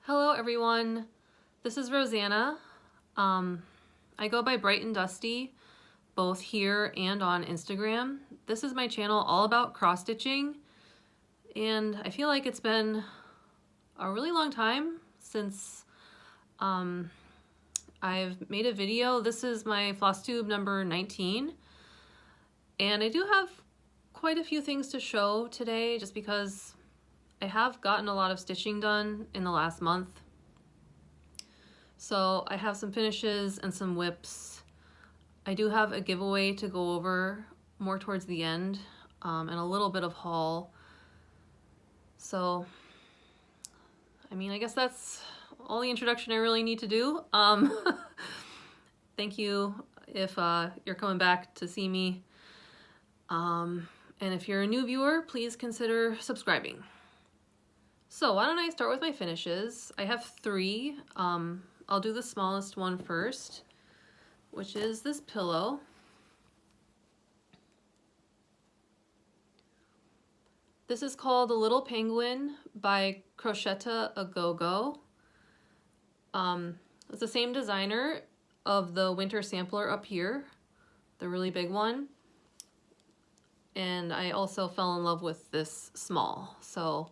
Hello everyone, this is Rosanna. I go by brightanddusty both here and on Instagram. This is my channel all about cross stitching, and I feel like it's been a really long time since I've made a video. This is my Flosstube number 19, and I do have quite a few things to show today just because I have gotten a lot of stitching done in the last month. So I have some finishes and some whips. I do have a giveaway to go over more towards the end, and a little bit of haul. So, I mean, I guess that's all the introduction I really need to do. Thank you if you're coming back to see me. And if you're a new viewer, please consider subscribing. So why don't I start with my finishes? I have three. I'll do the smallest one first, which is this pillow. This is called A Little Penguin by Crocette a Gogo. It's the same designer of the winter sampler up here, the really big one. And I also fell in love with this small. So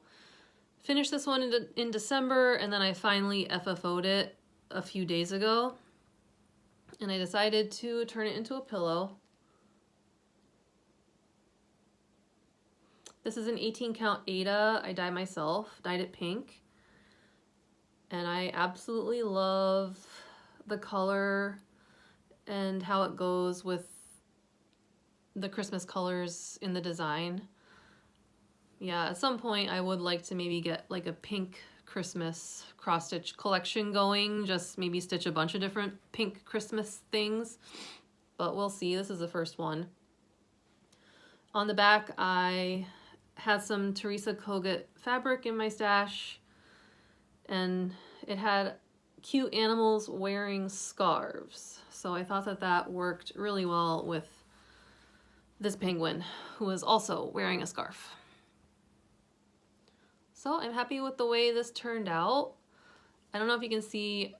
finished this one in December, and then I finally FFO'd it a few days ago, and I decided to turn it into a pillow. This is an 18 count Aida. I dyed myself, dyed it pink, and I absolutely love the color and how it goes with the Christmas colors in the design. Yeah, at some point I would like to maybe get like a pink Christmas cross stitch collection going, just maybe stitch a bunch of different pink Christmas things, but we'll see. This is the first one. On the back, I had some Teresa Kogut fabric in my stash, and it had cute animals wearing scarves. So I thought that that worked really well with this penguin who is also wearing a scarf. So I'm happy with the way this turned out. I don't know if you can see,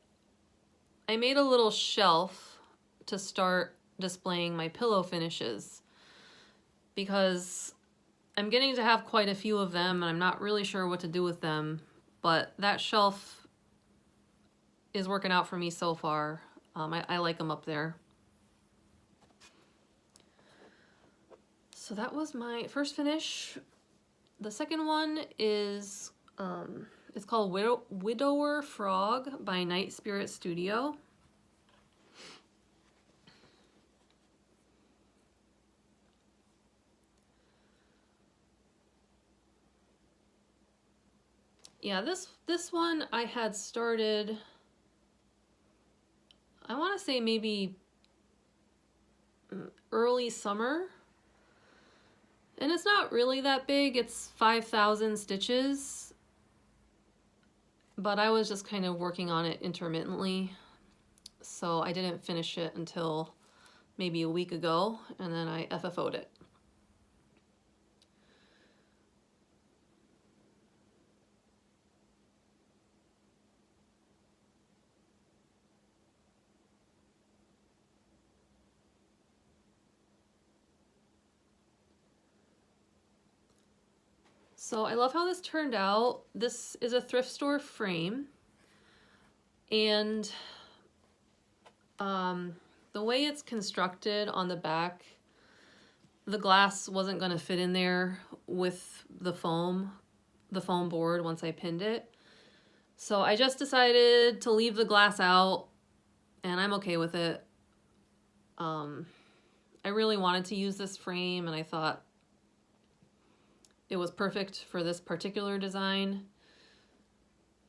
I made a little shelf to start displaying my pillow finishes because I'm getting to have quite a few of them and I'm not really sure what to do with them, but that shelf is working out for me so far. I like them up there. So that was my first finish. The second one is, it's called Widower Frog by Night Spirit Studio. Yeah, this one I had started, I want to say maybe early summer. And it's not really that big, it's 5,000 stitches, but I was just kind of working on it intermittently, so I didn't finish it until maybe a week ago, and then I FFO'd it. So I love how this turned out. This is a thrift store frame, and the way it's constructed on the back, the glass wasn't going to fit in there with the foam board once I pinned it. So I just decided to leave the glass out, and I'm okay with it. I really wanted to use this frame, and I thought it was perfect for this particular design.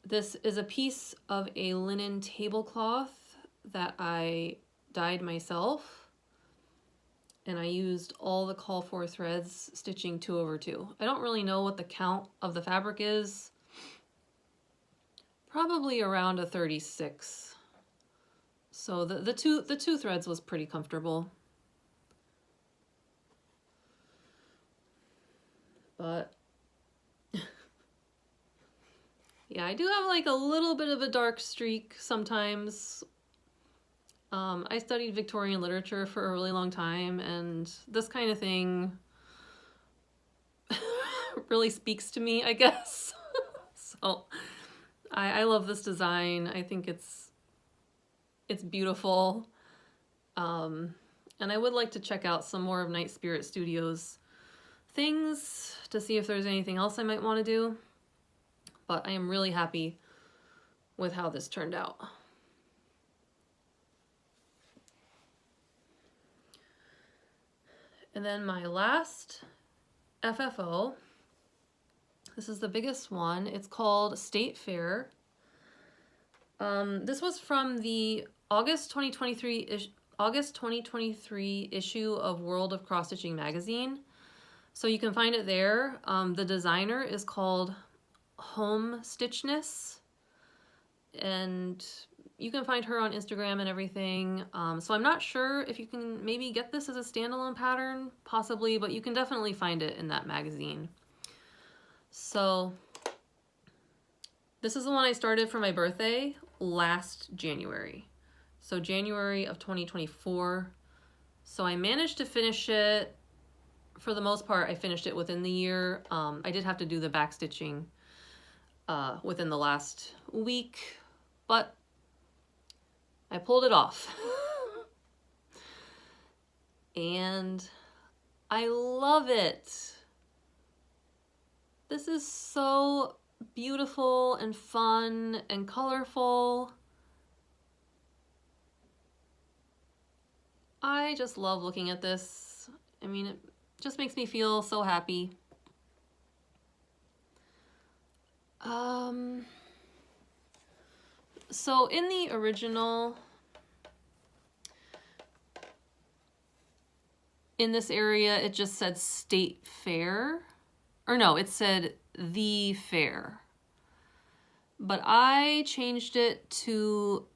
This is a piece of a linen tablecloth that I dyed myself, and I used all the call for threads, stitching 2/2. I don't really know what the count of the fabric is. Probably around a 36. So the two threads was pretty comfortable. But Yeah, I do have like a little bit of a dark streak sometimes. I studied Victorian literature for a really long time, and this kind of thing really speaks to me, I guess. So I love this design. I think it's beautiful. And I would like to check out some more of Night Spirit Studios things to see if there's anything else I might want to do. But I am really happy with how this turned out. And then my last FFO, this is the biggest one. It's called State Fair. This was from the August 2023 issue of World of Cross Stitching magazine. So you can find it there. The designer is called Homestitchness, and you can find her on Instagram and everything. So I'm not sure if you can maybe get this as a standalone pattern, possibly, but you can definitely find it in that magazine. So this is the one I started for my birthday last January. So January of 2024. So I managed to finish it. For the most part, I finished it within the year. I did have to do the back stitching within the last week, but I pulled it off. And I love it. This is so beautiful and fun and colorful. I just love looking at this. I mean, it just makes me feel so happy. So in the original, in this area, it just said State Fair. Or no, it said The Fair. But I changed it to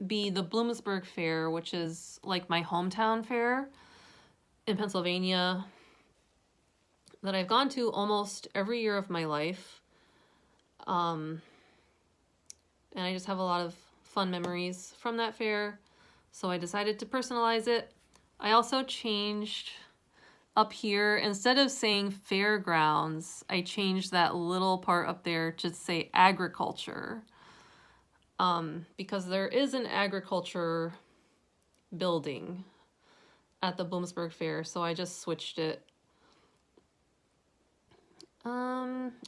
be the Bloomsburg Fair, which is like my hometown fair in Pennsylvania that I've gone to almost every year of my life. And I just have a lot of fun memories from that fair. So I decided to personalize it. I also changed up here, instead of saying fairgrounds, I changed that little part up there to say agriculture. Because there is an agriculture building at the Bloomsburg Fair, so I just switched it.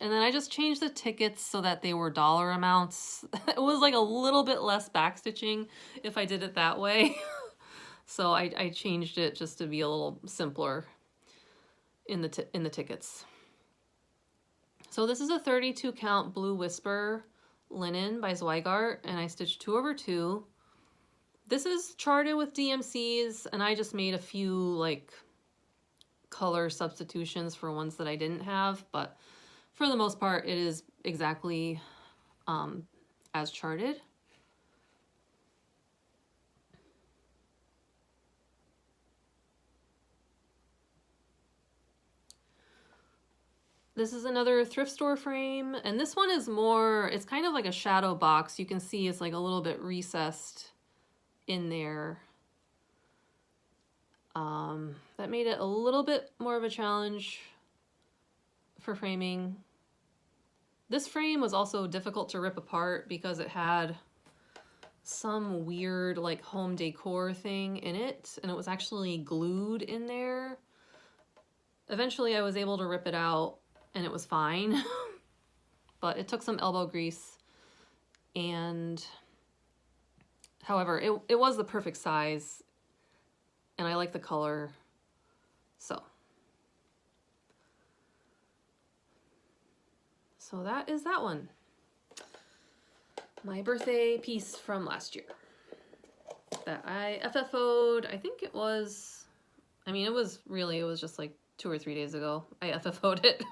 And then I just changed the tickets so that they were dollar amounts. It was like a little bit less backstitching if I did it that way. So I changed it just to be a little simpler in the tickets. So this is a 32 count Blue Whisper linen by Zweigart, and I stitched 2/2. This is charted with DMCs, and I just made a few like color substitutions for ones that I didn't have, but for the most part it is exactly as charted. This is another thrift store frame, and this one is more, it's kind of like a shadow box. You can see it's like a little bit recessed in there. That made it a little bit more of a challenge for framing. This frame was also difficult to rip apart because it had some weird like home decor thing in it, and it was actually glued in there. Eventually I was able to rip it out and it was fine, but it took some elbow grease. And however, it was the perfect size, and I like the color, so that is that one. My birthday piece from last year that I FFO'd. I think it was, I mean, it was just like 2 or 3 days ago I FFO'd it.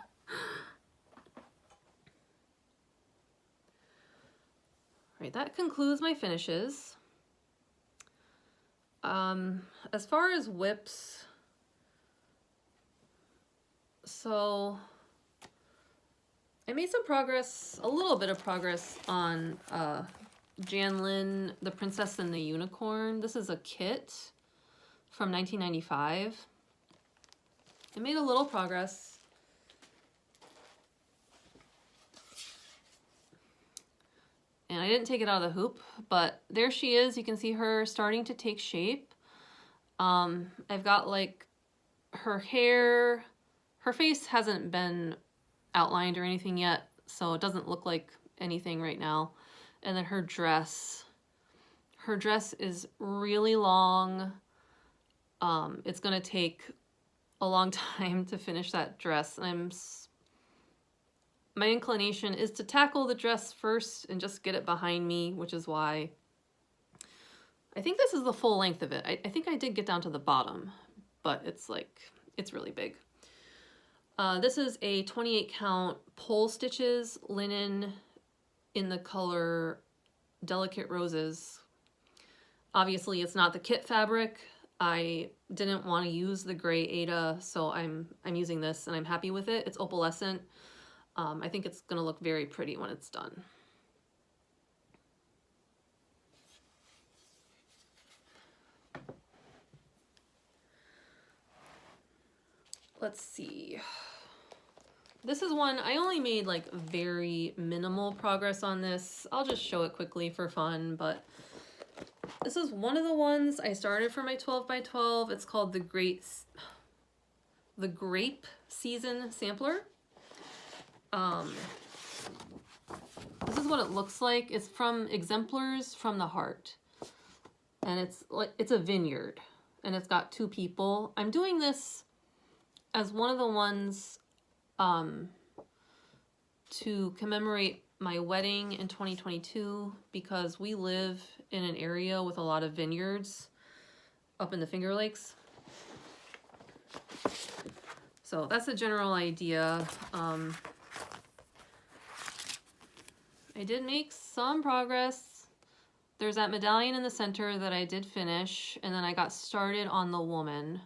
Right, that concludes my finishes. As far as whips, so I made some progress, a little bit of progress on Janlynn, The Princess and the Unicorn. This is a kit from 1995. I made a little progress. And I didn't take it out of the hoop, but there she is. You can see her starting to take shape. I've got like her hair, her face hasn't been outlined or anything yet, so it doesn't look like anything right now. And then her dress is really long. It's gonna take a long time to finish that dress. My inclination is to tackle the dress first and just get it behind me, which is why I think this is the full length of it. I think I did get down to the bottom, but it's really big. This is a 28 count pole stitches linen in the color Delicate Roses. Obviously it's not the kit fabric. I didn't want to use the gray Ada, so I'm using this and I'm happy with it. It's opalescent. I think it's gonna look very pretty when it's done. Let's see. This is one, I only made like very minimal progress on this. I'll just show it quickly for fun, but this is one of the ones I started for my 12 by 12. It's called the Grape Season Sampler. This is what it looks like. It's from Exemplars from the Heart. And it's a vineyard and it's got 2 people. I'm doing this as one of the ones to commemorate my wedding in 2022 because we live in an area with a lot of vineyards up in the Finger Lakes. So that's the general idea. I did make some progress. There's that medallion in the center that I did finish, and then I got started on the woman.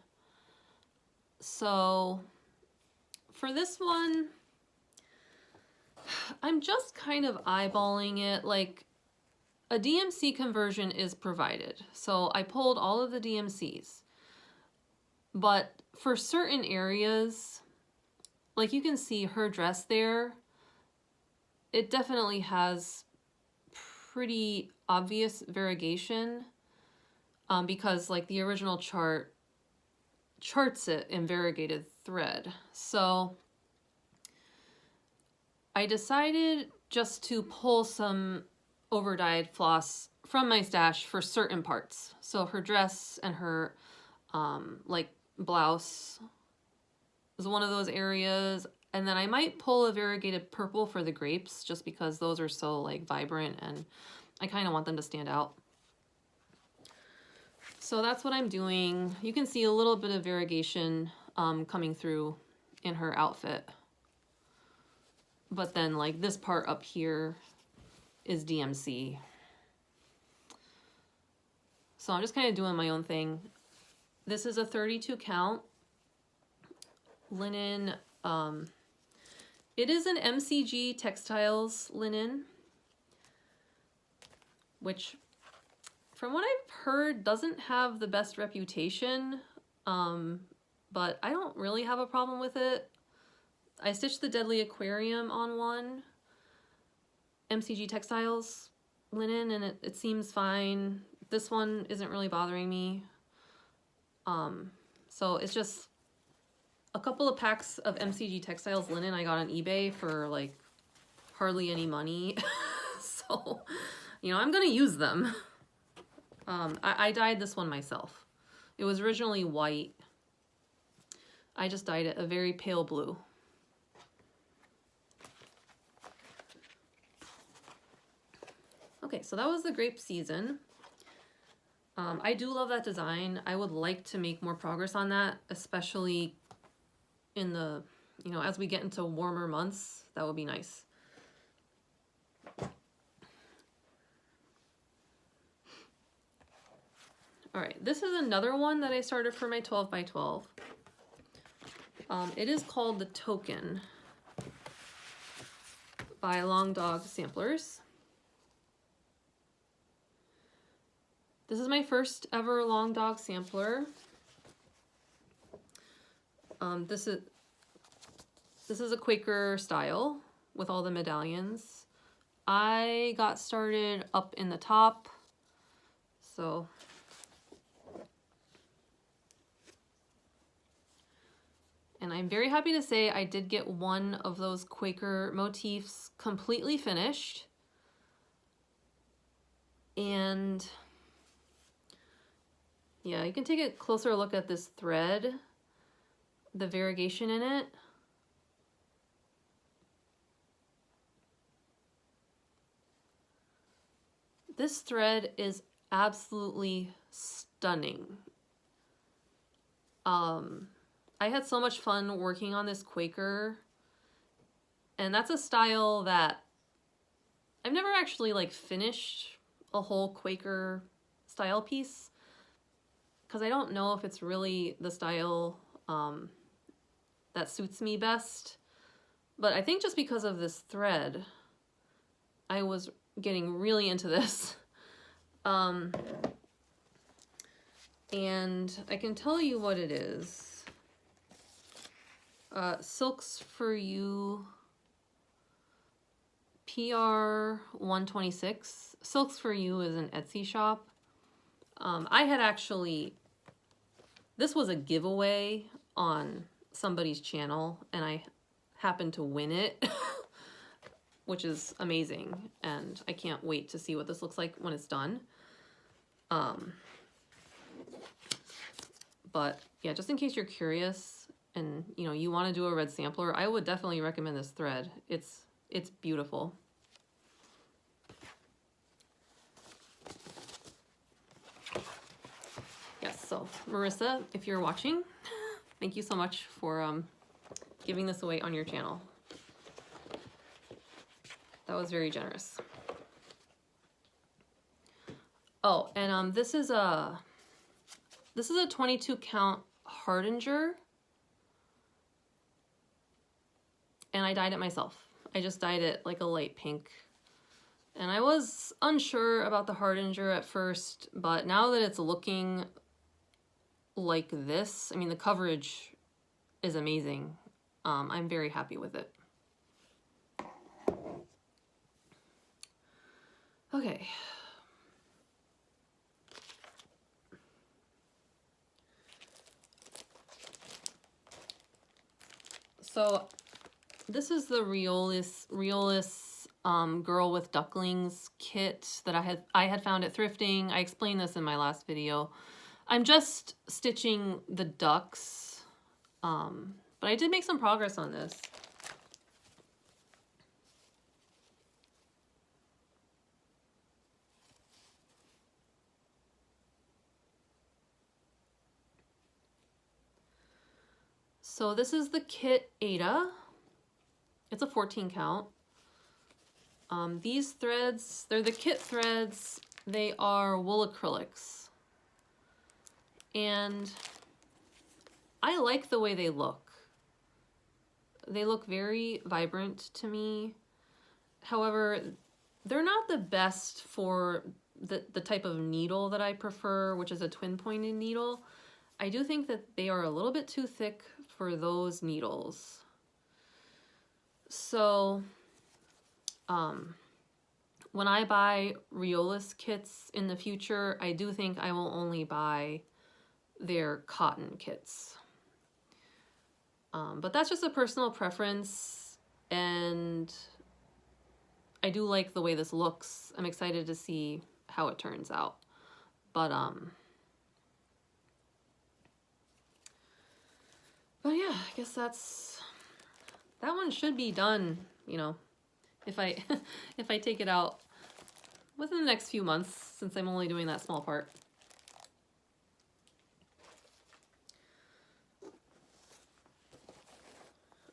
So for this one, I'm just kind of eyeballing it. Like, a DMC conversion is provided. So I pulled all of the DMCs. But for certain areas, like you can see her dress there, it definitely has pretty obvious variegation because like the original chart charts it in variegated thread. So I decided just to pull some over-dyed floss from my stash for certain parts. So her dress and her like blouse is one of those areas. And then I might pull a variegated purple for the grapes just because those are so like vibrant and I kind of want them to stand out. So that's what I'm doing. You can see a little bit of variegation coming through in her outfit. But then like this part up here is DMC. So I'm just kind of doing my own thing. This is a 32 count linen. It is an MCG Textiles linen, which from what I've heard doesn't have the best reputation, but I don't really have a problem with it. I stitched the Deadly Aquarium on one MCG Textiles linen and it seems fine. This one isn't really bothering me. So it's just a couple of packs of MCG Textiles linen I got on eBay for like hardly any money. So, you know, I'm gonna use them. I dyed this one myself. It was originally white. I just dyed it a very pale blue. Okay, so that was the Grape Season. I do love that design. I would like to make more progress on that, especially in the, you know, as we get into warmer months. That would be nice. All right, this is another one that I started for my 12 by 12. It is called the Token. by Long Dog Samplers. This is my first ever Long Dog sampler. This is a Quaker style with all the medallions. I got started up in the top, so and I'm very happy to say I did get one of those Quaker motifs completely finished. And yeah, you can take a closer look at this thread, the variegation in it. This thread is absolutely stunning. I had so much fun working on this Quaker, and that's a style that I've never actually like finished a whole Quaker style piece, because I don't know if it's really the style that suits me best. But I think just because of this thread, I was getting really into this. And I can tell you what it is. Silks4U PR 126. Silks4U is an Etsy shop. I had actually, this was a giveaway on somebody's channel, and I happened to win it, which is amazing, and I can't wait to see what this looks like when it's done. But yeah, just in case you're curious and you want to do a red sampler, I would definitely recommend this thread. It's beautiful. Yes, so Marissa, if you're watching, thank you so much for giving this away on your channel. That was very generous. Oh, and this is a 22 count hardinger, and I dyed it myself. I just dyed it like a light pink, and I was unsure about the hardinger at first, but now that it's looking like this, I mean, the coverage is amazing. I'm very happy with it. Okay. So this is the Riolis Girl with Ducklings kit that I had found at thrifting. I explained this in my last video. I'm just stitching the ducks, but I did make some progress on this. So this is the kit Ada. It's a 14 count. These threads, they're the kit threads. They are wool acrylics. And I like the way they look. They look very vibrant to me. However, they're not the best for the type of needle that I prefer, which is a twin pointed needle. I do think that they are a little bit too thick for those needles. So when I buy Riolis kits in the future, I do think I will only buy their cotton kits. But that's just a personal preference, and I do like the way this looks. I'm excited to see how it turns out. But yeah, I guess that one should be done, if I if I take it out within the next few months, since I'm only doing that small part.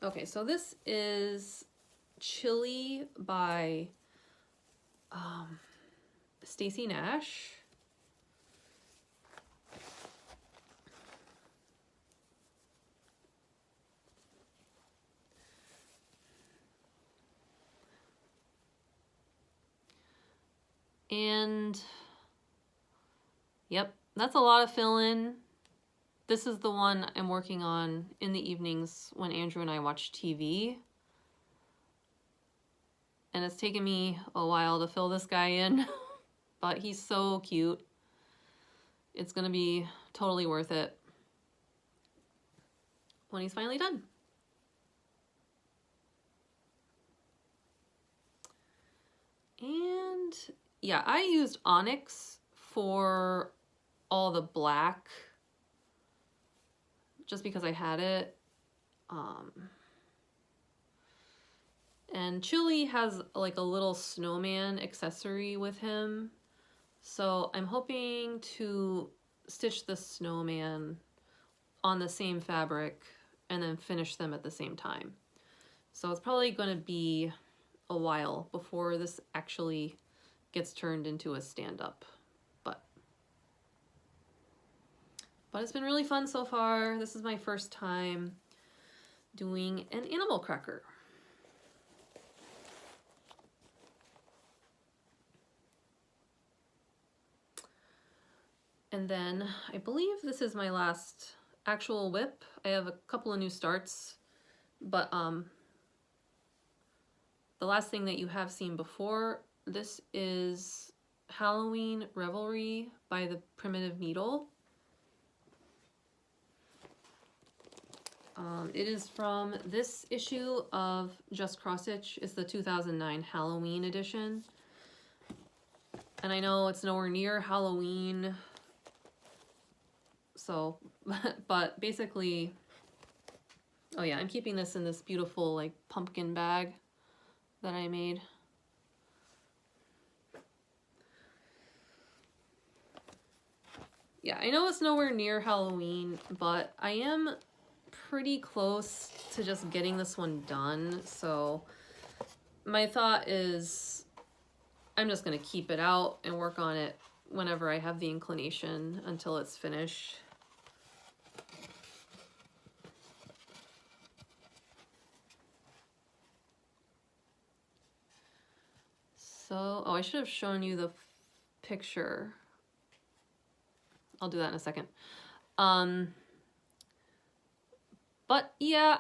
Okay, so this is Chilli by Stacy Nash. And yep, that's a lot of fill-in. This is the one I'm working on in the evenings when Andrew and I watch TV. And it's taken me a while to fill this guy in, but he's so cute. It's gonna be totally worth it when he's finally done. And yeah, I used onyx for all the black just because I had it. And Chilli has like a little snowman accessory with him. So I'm hoping to stitch the snowman on the same fabric and then finish them at the same time. So it's probably going to be a while before this actually gets turned into a stand-up. But it's been really fun so far. This is my first time doing an animal cracker. And then I believe this is my last actual whip. I have a couple of new starts, but the last thing that you have seen before, this is Halloween Revelry by the Primitive Needle. It is from this issue of Just Cross Stitch. It's the 2009 Halloween edition. And I know it's nowhere near Halloween, so, but basically, oh yeah, I'm keeping this in this beautiful like pumpkin bag that I made. Yeah, I know it's nowhere near Halloween, but I am pretty close to just getting this one done. So my thought is I'm just gonna keep it out and work on it whenever I have the inclination until it's finished. So, oh, I should have shown you the picture. I'll do that in a second. But yeah,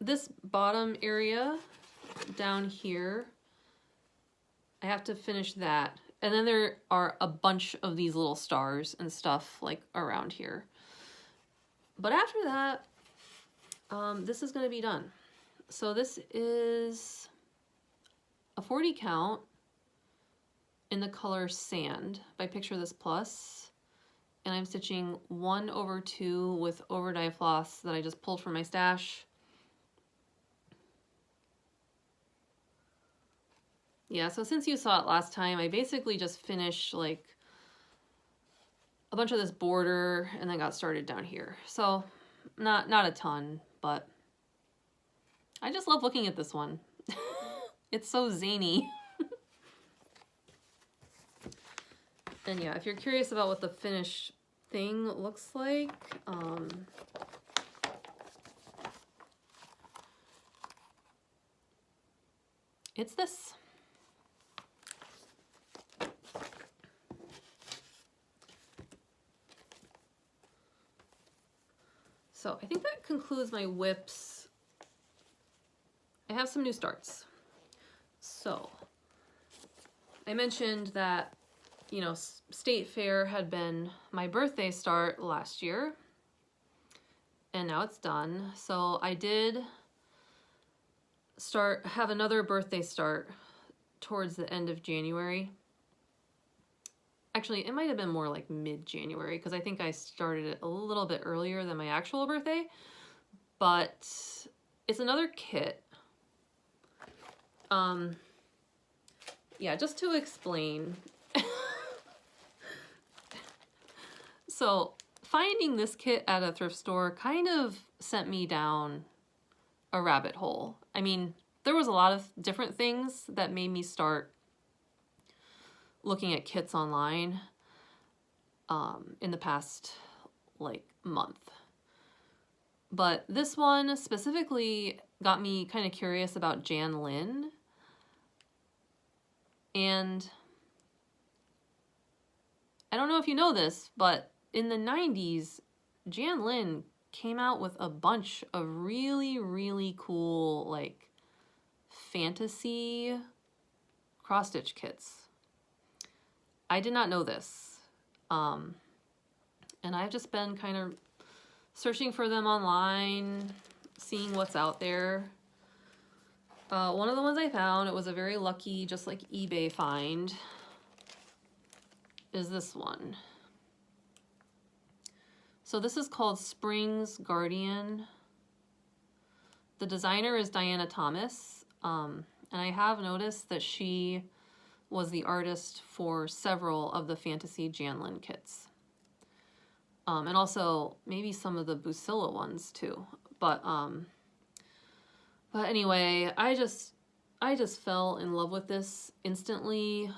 this bottom area down here, I have to finish that. And then there are a bunch of these little stars and stuff like around here. But after that, this is gonna be done. So this is a 40 count in the color Sand by Picture This Plus. And I'm stitching 1/2 with over dye floss that I just pulled from my stash. Yeah, so since you saw it last time, I basically just finished like a bunch of this border and then got started down here. So not a ton, but I just love looking at this one. It's so zany. And yeah, if you're curious about what the finished thing looks like, it's this. So I think that concludes my whips. I have some new starts. So I mentioned that, you know, State Fair had been my birthday start last year, and now it's done. So I did have another birthday start towards the end of January. Actually, it might have been more like mid-January because I think I started it a little bit earlier than my actual birthday, but it's another kit. Yeah, just to explain. So finding this kit at a thrift store kind of sent me down a rabbit hole. I mean, there was a lot of different things that made me start looking at kits online in the past like month. But this one specifically got me kind of curious about Janlynn. And I don't know if you know this, but in the 90s, Janlynn came out with a bunch of really, really cool, like, fantasy cross-stitch kits. I did not know this. And I've just been kind of searching for them online, seeing what's out there. One of the ones I found, it was a very lucky, just like eBay find, is this one. So this is called Spring's Guardian. The designer is Diana Thomas, and I have noticed that she was the artist for several of the Fantasy Janlynn kits. And also maybe some of the Busilla ones too. But anyway, I just fell in love with this instantly.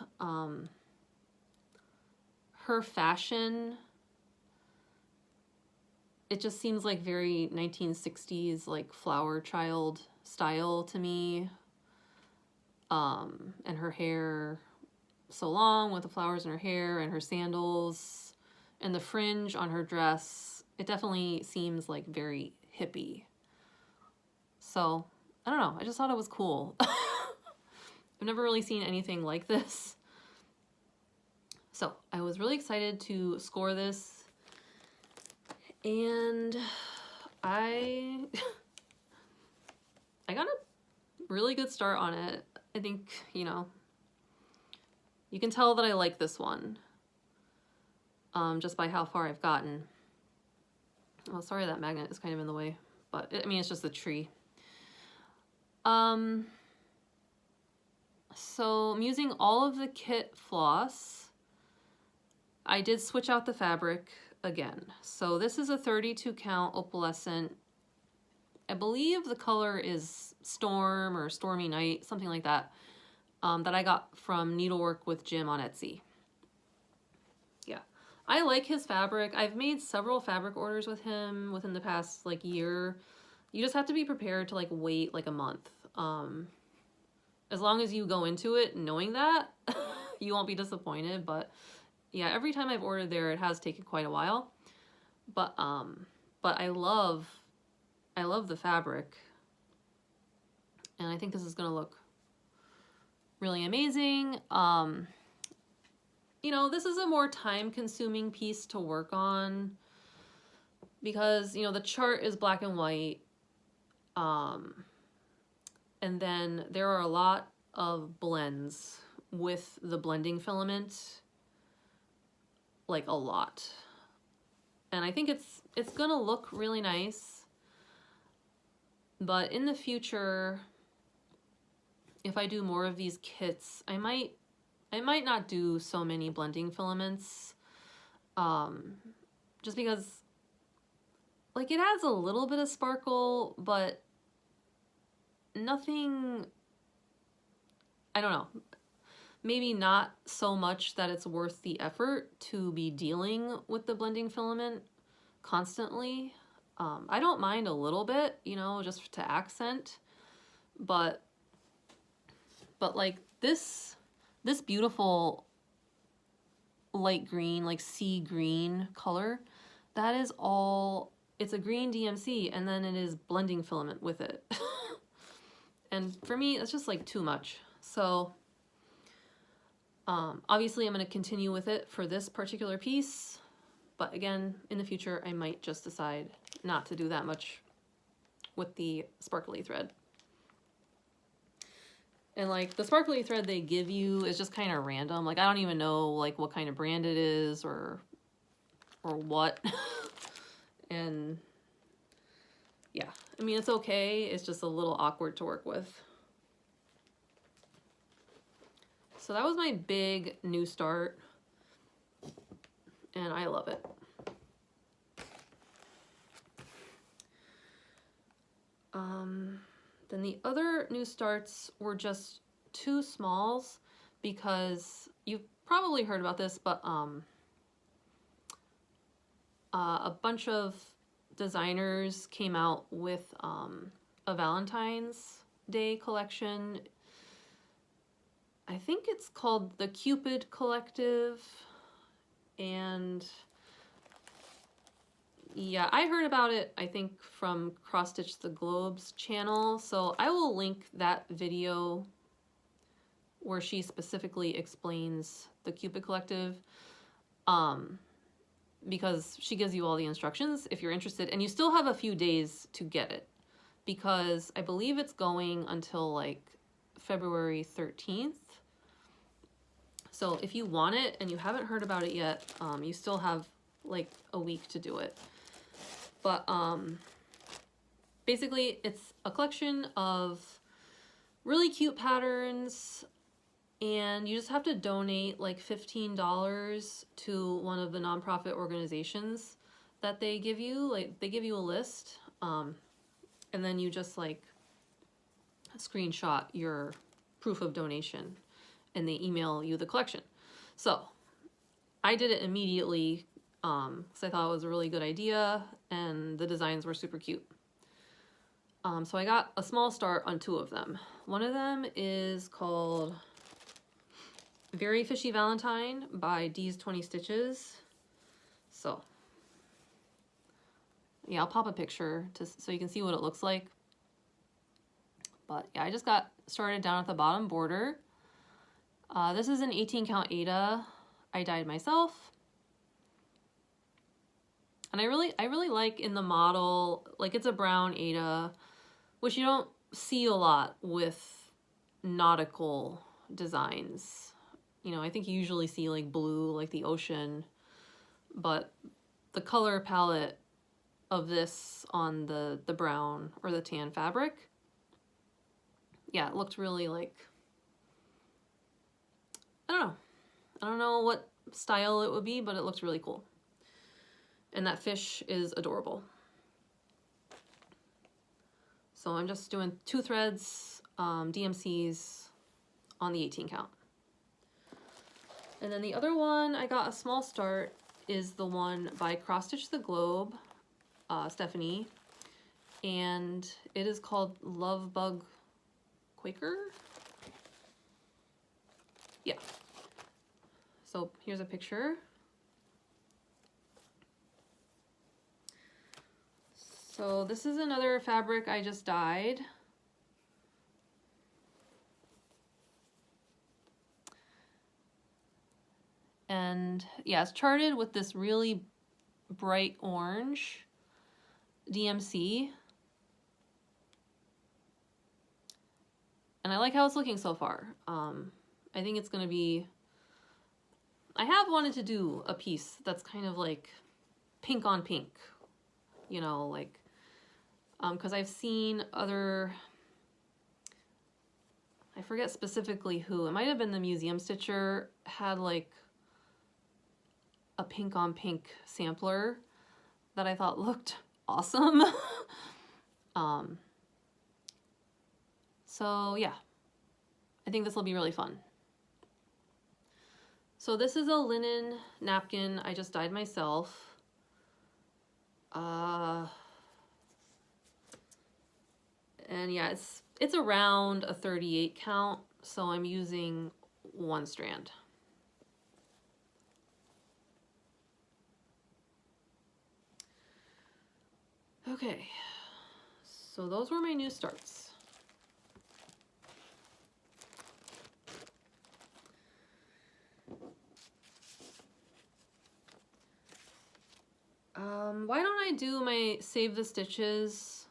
Her fashion, it just seems like very 1960s, like flower child style to me. And her hair so long with the flowers in her hair and her sandals and the fringe on her dress. It definitely seems like very hippie. So, I don't know. I just thought it was cool. I've never really seen anything like this. So, I was really excited to score this. And I got a really good start on it. I think, you know, you can tell that I like this one. Just by how far I've gotten. Oh, sorry that magnet is kind of in the way. But, I mean, it's just the tree. So I'm using all of the kit floss. I did switch out the fabric again. So this is a 32 count opalescent. I believe the color is Storm or Stormy Night, something like that, that I got from Needlework with Jim on Etsy. Yeah, I like his fabric. I've made several fabric orders with him within the past like year. You just have to be prepared to like wait like a month. As long as you go into it knowing that, you won't be disappointed. But yeah, every time I've ordered there, it has taken quite a while. But I love the fabric, and I think this is gonna look really amazing. You know, this is a more time-consuming piece to work on because, you know, the chart is black and white. And then there are a lot of blends with the blending filament, like a lot. And I think it's gonna look really nice. But in the future, if I do more of these kits, I might not do so many blending filaments. Just because like it adds a little bit of sparkle, but nothing, I don't know, maybe not so much that it's worth the effort to be dealing with the blending filament constantly. I don't mind a little bit, you know, just to accent, but like this beautiful light green, like sea green color, that is all, it's a green DMC, and then it is blending filament with it. And for me, it's just like too much. So obviously I'm going to continue with it for this particular piece, but again, in the future, I might just decide not to do that much with the sparkly thread. And like the sparkly thread they give you is just kind of random. Like I don't even know like what kind of brand it is or what. And yeah, I mean, it's okay. It's just a little awkward to work with. So that was my big new start, and I love it. Then the other new starts were just 2 smalls because you've probably heard about this, but a bunch of designers came out with a Valentine's Day collection. I think it's called the Cupid Collective. And yeah, I heard about it, I think, from Cross Stitch the Globe's channel, so I will link that video where she specifically explains the Cupid Collective, because she gives you all the instructions if you're interested, and you still have a few days to get it, because I believe it's going until like February 13th. So if you want it and you haven't heard about it yet, you still have like a week to do it. But basically it's a collection of really cute patterns, and you just have to donate like $15 to one of the nonprofit organizations that they give you. Like they give you a list, and then you just like screenshot your proof of donation and they email you the collection. So I did it immediately because I thought it was a really good idea and the designs were super cute. So I got a small start on 2 of them. One of them is called Very Fishy Valentine by D's 20 Stitches. So yeah, I'll pop a picture so you can see what it looks like. But yeah, I just got started down at the bottom border. This is an 18 count Aida. I dyed myself. And I really like in the model, like it's a brown Aida, which you don't see a lot with nautical designs. You know, I think you usually see like blue, like the ocean, but the color palette of this on the brown or the tan fabric, yeah, it looked really like, I don't know what style it would be, but it looked really cool. And that fish is adorable. So I'm just doing 2 threads, DMCs on the 18 count. And then the other one I got a small start is the one by Cross Stitch the Globe, Stephanie, and it is called Love Bug Quaker. Yeah. So here's a picture. So this is another fabric I just dyed. And yeah, it's charted with this really bright orange DMC. And I like how it's looking so far. I think it's gonna be, I have wanted to do a piece that's kind of like pink on pink, you know, like, because I've seen other, I forget specifically who, it might have been the Museum Stitcher, had like a pink on pink sampler that I thought looked awesome. So yeah, I think this will be really fun. So this is a linen napkin I just dyed myself. And yeah, it's around a 38 count, so I'm using 1 strand. Okay, so those were my new starts. Why don't I do my Save the Stitches,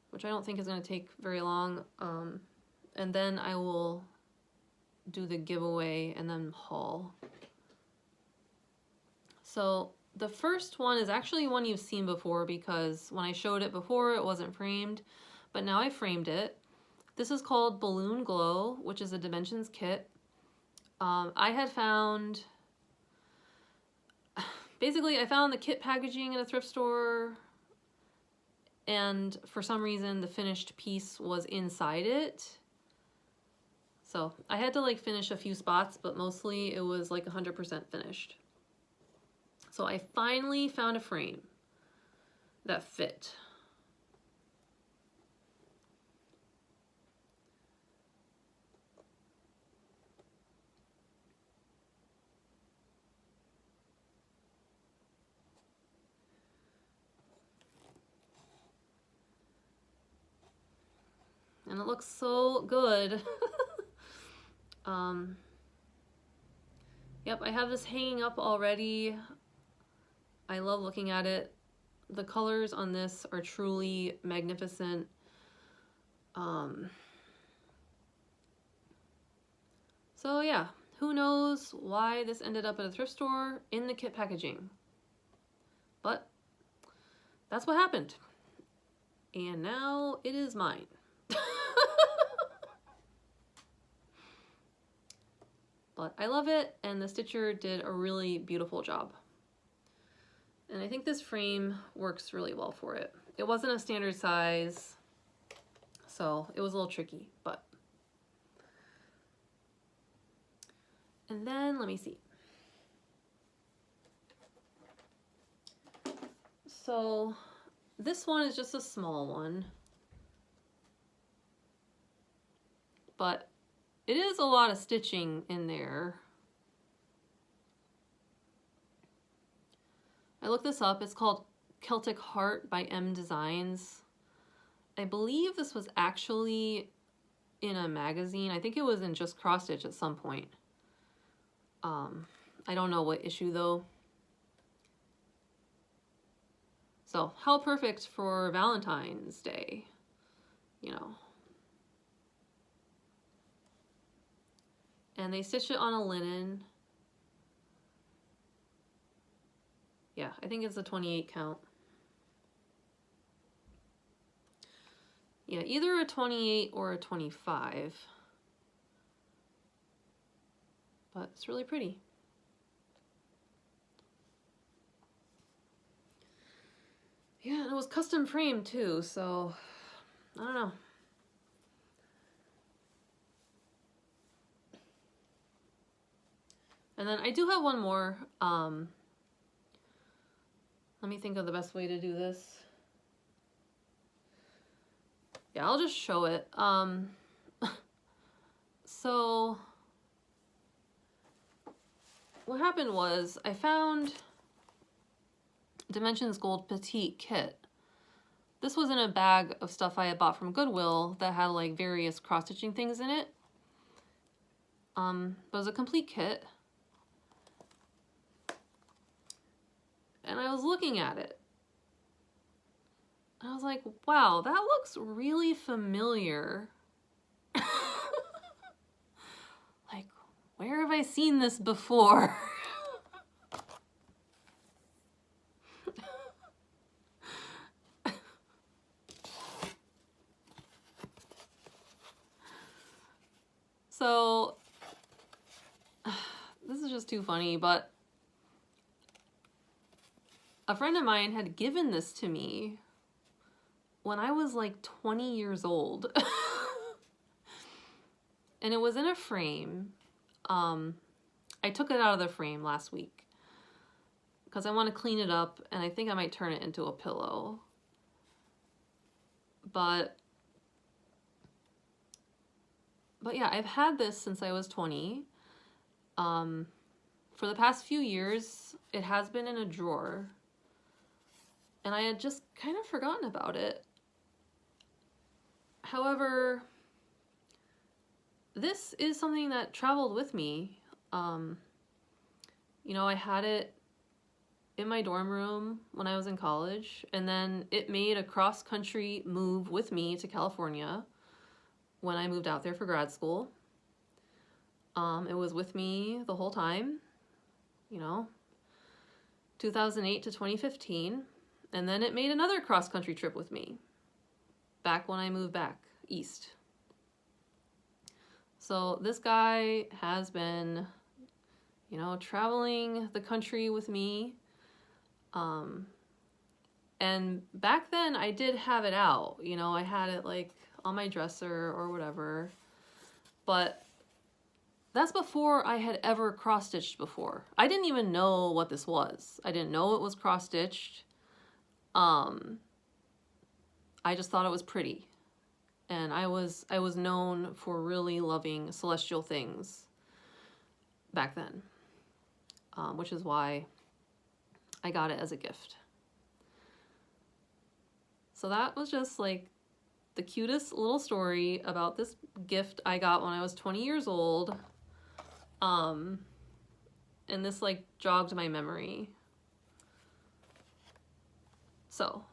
which I don't think is going to take very long, and then I will do the giveaway and then haul. So the first one is actually one you've seen before because when I showed it before it wasn't framed, but now I framed it. This is called Balloon Glow, which is a Dimensions kit. I had found, basically I found the kit packaging in a thrift store, and for some reason the finished piece was inside it. So I had to like finish a few spots, but mostly it was like 100% finished. So I finally found a frame that fit. and it looks so good. Yep, I have this hanging up already. I love looking at it. The colors on this are truly magnificent. So yeah, who knows why this ended up at a thrift store in the kit packaging. But that's what happened. And now it is mine. But I love it, and the stitcher did a really beautiful job. And I think this frame works really well for it. It wasn't a standard size, so it was a little tricky, but. And then, let me see. So this one is just a small one, but it is a lot of stitching in there. I looked this up. It's called Celtic Heart by M Designs. I believe this was actually in a magazine. I think it was in Just Cross Stitch at some point. I don't know what issue though. So how perfect for Valentine's Day, you know. And they stitched it on a linen. Yeah, I think it's a 28 count. Yeah, either a 28 or a 25. But it's really pretty. Yeah, and it was custom framed too, so I don't know. And then I do have one more. Let me think of the best way to do this. Yeah, I'll just show it. So what happened was I found Dimensions Gold Petite Kit. This was in a bag of stuff I had bought from Goodwill that had like various cross-stitching things in it. But it was a complete kit. And I was looking at it. I was like, wow, that looks really familiar. Like, where have I seen this before? So, this is just too funny, but a friend of mine had given this to me when I was like 20 years old. And it was in a frame. I took it out of the frame last week because I want to clean it up and I think I might turn it into a pillow. But yeah, I've had this since I was 20. For the past few years, it has been in a drawer. And I had just kind of forgotten about it. However, this is something that traveled with me. You know, I had it in my dorm room when I was in college, and then it made a cross-country move with me to California when I moved out there for grad school. It was with me the whole time, you know, 2008 to 2015. And then it made another cross-country trip with me back when I moved back east. So this guy has been, you know, traveling the country with me. And back then I did have it out, you know, I had it like on my dresser or whatever, but that's before I had ever cross-stitched before. I didn't even know what this was. I didn't know it was cross-stitched. I just thought it was pretty. And I was known for really loving celestial things back then, which is why I got it as a gift. So that was just like the cutest little story about this gift I got when I was 20 years old. And this like jogged my memory. So,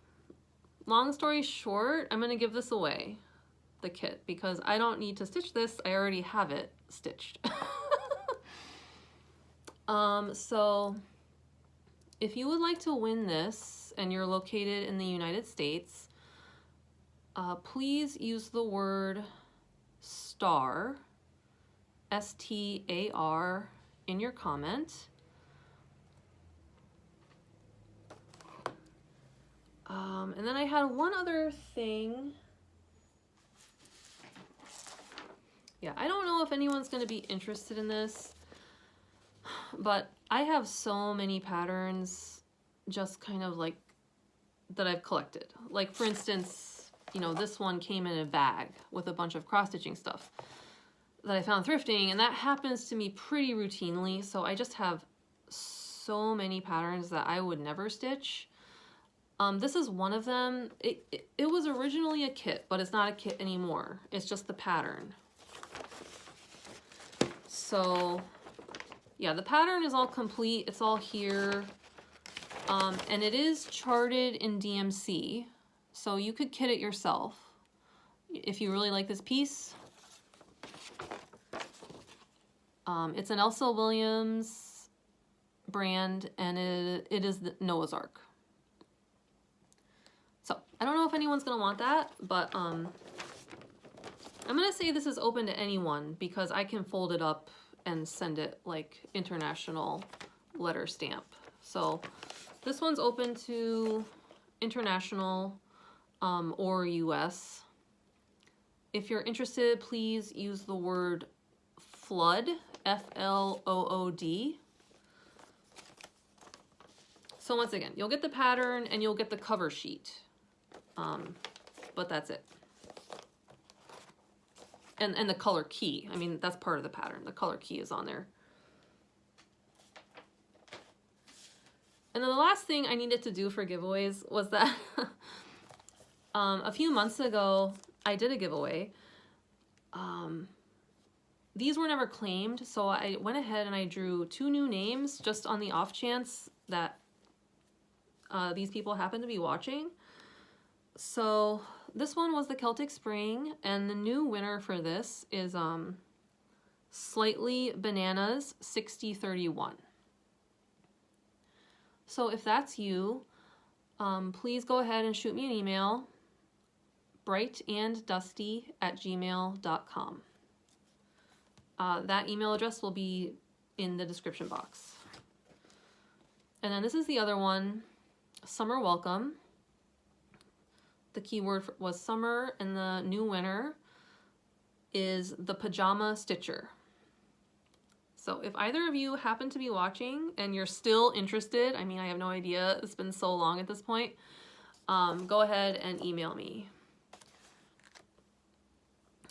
long story short, I'm gonna give this away, the kit, because I don't need to stitch this. I already have it stitched. So if you would like to win this and you're located in the United States, please use the word star, S-T-A-R, in your comment. And then I had one other thing. Yeah, I don't know if anyone's going to be interested in this, but I have so many patterns just kind of like that I've collected. Like for instance, you know, this one came in a bag with a bunch of cross-stitching stuff that I found thrifting, and that happens to me pretty routinely. So I just have so many patterns that I would never stitch. This is one of them. It was originally a kit, but it's not a kit anymore. It's just the pattern. So yeah, the pattern is all complete. It's all here. And it is charted in DMC. So you could kit it yourself if you really like this piece. It's an Elsa Williams brand, and it is the Noah's Ark. So I don't know if anyone's gonna want that, but I'm gonna say this is open to anyone because I can fold it up and send it like international letter stamp. So this one's open to international or US. If you're interested, please use the word flood, F-L-O-O-D. So once again, you'll get the pattern and you'll get the cover sheet. But that's it. And the color key. I mean, that's part of the pattern. The color key is on there. And then the last thing I needed to do for giveaways was that a few months ago, I did a giveaway. These were never claimed, so I went ahead and I drew 2 new names just on the off chance that these people happen to be watching. So this one was the Celtic Spring, and the new winner for this is Slightly Bananas 6031. So if that's you, please go ahead and shoot me an email, brightanddusty@gmail.com. That email address will be in the description box. And then this is the other one, Summer Welcome. The keyword was summer, and the new winner is the Pajama Stitcher. So if either of you happen to be watching and you're still interested, I mean, I have no idea, it's been so long at this point, go ahead and email me.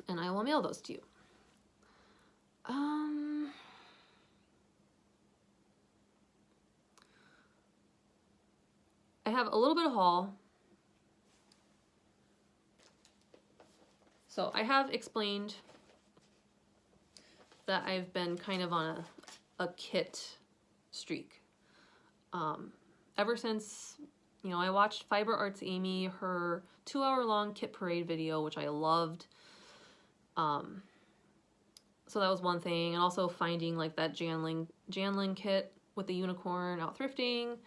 And I will mail those to you. I have a little bit of haul. So I have explained that I've been kind of on a kit streak. Ever since, you know, I watched Fiber Arts Amy, her 2-hour-long kit parade video, which I loved. So that was one thing. And also finding like that Janlynn kit with the unicorn out thrifting.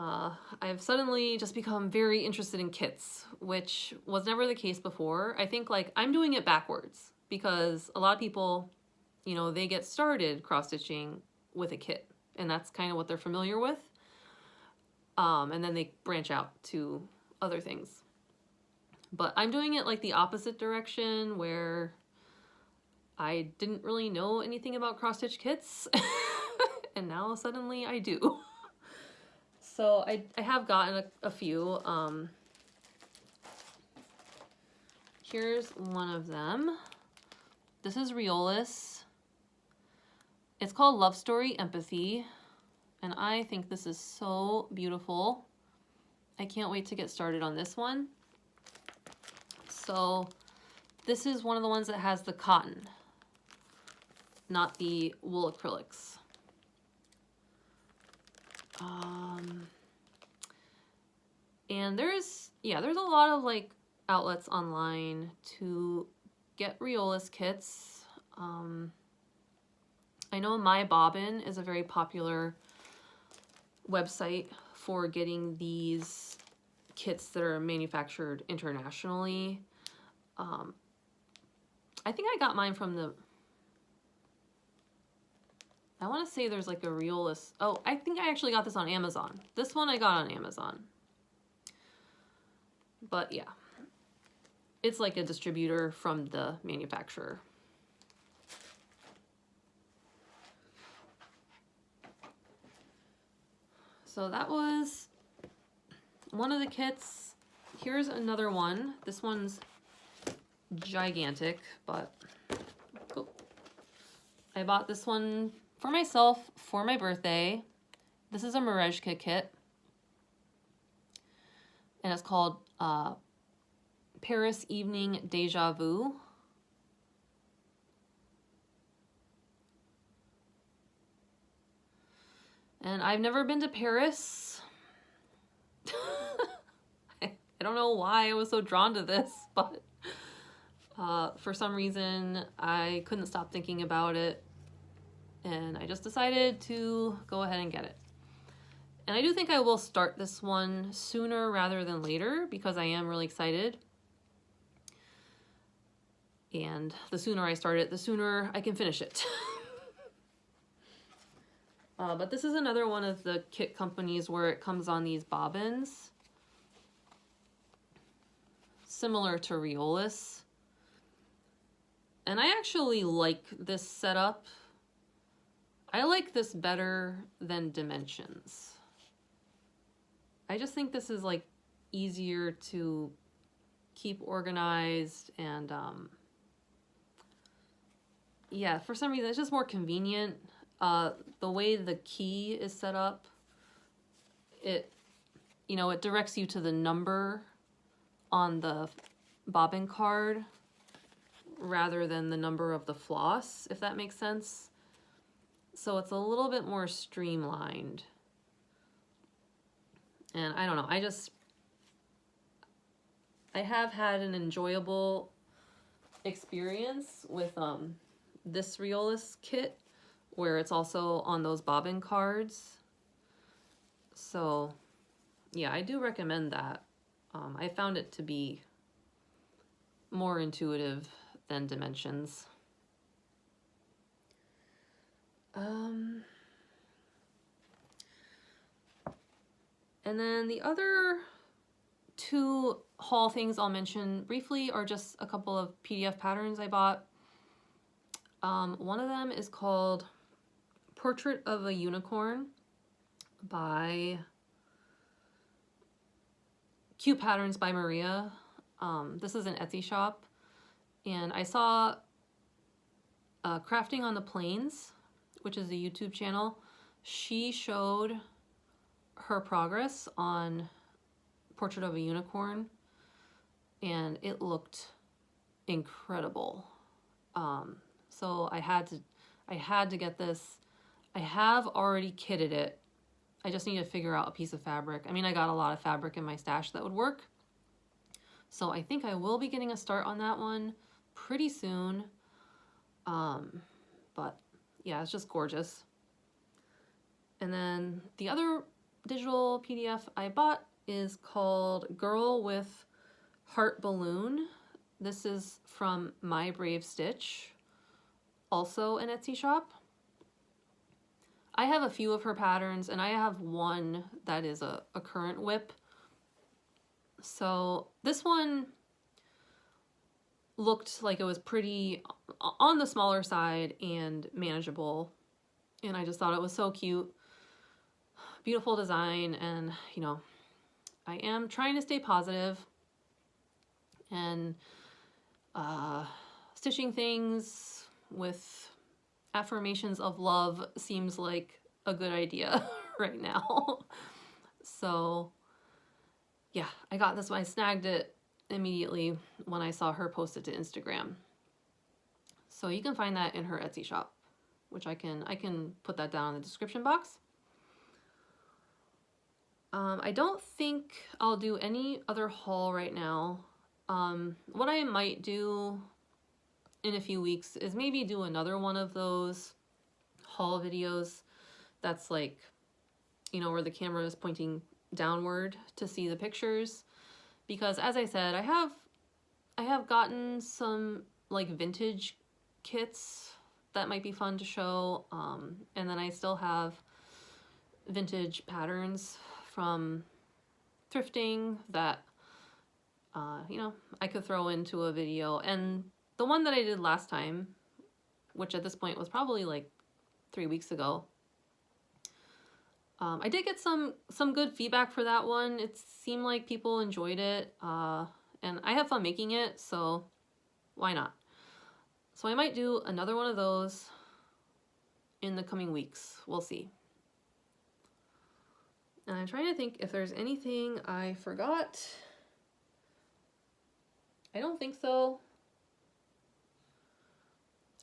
I've suddenly just become very interested in kits, which was never the case before. I think like I'm doing it backwards because a lot of people, you know, they get started cross-stitching with a kit and that's kind of what they're familiar with. And then they branch out to other things. But I'm doing it like the opposite direction where I didn't really know anything about cross-stitch kits and now suddenly I do. So I have gotten a few. Here's one of them. This is Riolis. It's called Love Story Empathy. And I think this is so beautiful. I can't wait to get started on this one. So this is one of the ones that has the cotton, not the wool acrylics. And there's a lot of like outlets online to get Riolis kits. I know My Bobbin is a very popular website for getting these kits that are manufactured internationally. I think I got mine from the, I want to say there's like a Riolis. Oh, I think I actually got this on Amazon. This one I got on Amazon. But yeah, it's like a distributor from the manufacturer. So that was one of the kits. Here's another one. This one's gigantic, but oh, I bought this one for myself for my birthday. This is a Merejka kit, and it's called Paris Evening Deja Vu. And I've never been to Paris. I don't know why I was so drawn to this, but for some reason I couldn't stop thinking about it, and I just decided to go ahead and get it. And I do think I will start this one sooner rather than later because I am really excited. And the sooner I start it, the sooner I can finish it. But this is another one of the kit companies where it comes on these bobbins, similar to Riolis. And I actually like this setup. I like this better than Dimensions. I just think this is like easier to keep organized, and yeah, for some reason it's just more convenient. The way the key is set up, it directs you to the number on the bobbin card rather than the number of the floss, if that makes sense. So it's a little bit more streamlined. And I don't know, I have had an enjoyable experience with this Riolis kit, where it's also on those bobbin cards. So yeah, I do recommend that. I found it to be more intuitive than Dimensions. And then the other two haul things I'll mention briefly are just a couple of PDF patterns I bought. One of them is called Portrait of a Unicorn by Cute Patterns by Maria. This is an Etsy shop, and I saw Crafting on the Plains, which is a YouTube channel. She showed her progress on Portrait of a Unicorn, and it looked incredible. So I had to get this. I have already kitted it. I just need to figure out a piece of fabric. I mean, I got a lot of fabric in my stash that would work. So I think I will be getting a start on that one pretty soon. But yeah, it's just gorgeous. And then the other digital PDF I bought is called Girl with Heart Balloon. This is from My Brave Stitch, also an Etsy shop. I have a few of her patterns, and I have one that is a current whip. So this one looked like it was pretty on the smaller side and manageable, and I just thought it was so cute. Beautiful design, and I am trying to stay positive, and stitching things with affirmations of love seems like a good idea right now. So yeah, I got this one. I snagged it immediately when I saw her post it to Instagram. So you can find that in her Etsy shop, which I can put that down in the description box. I don't think I'll do any other haul right now. What I might do in a few weeks is maybe do another one of those haul videos that's like, you know, where the camera is pointing downward to see the pictures, because as I said, I have gotten some like vintage kits that might be fun to show, and then I still have vintage patterns from thrifting that you know, I could throw into a video. And the one that I did last time, which at this point was probably like 3 weeks ago, I did get some good feedback for that one. It seemed like people enjoyed it, and I have fun making it, so why not? So I might do another one of those in the coming weeks. We'll see. And I'm trying to think if there's anything I forgot. I don't think so.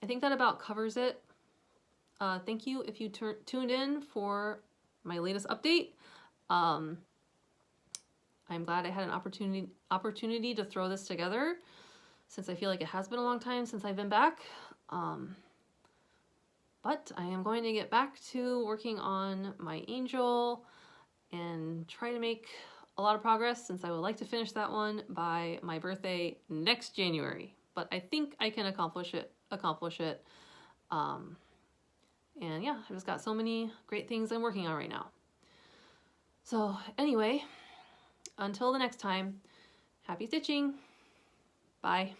I think that about covers it. Thank you if you tuned in for my latest update. I'm glad I had an opportunity to throw this together, since I feel like it has been a long time since I've been back. But I am going to get back to working on my angel and try to make a lot of progress, since I would like to finish that one by my birthday next January. But I think I can accomplish it. And yeah, I've just got so many great things I'm working on right now. So anyway, until the next time, happy stitching. Bye.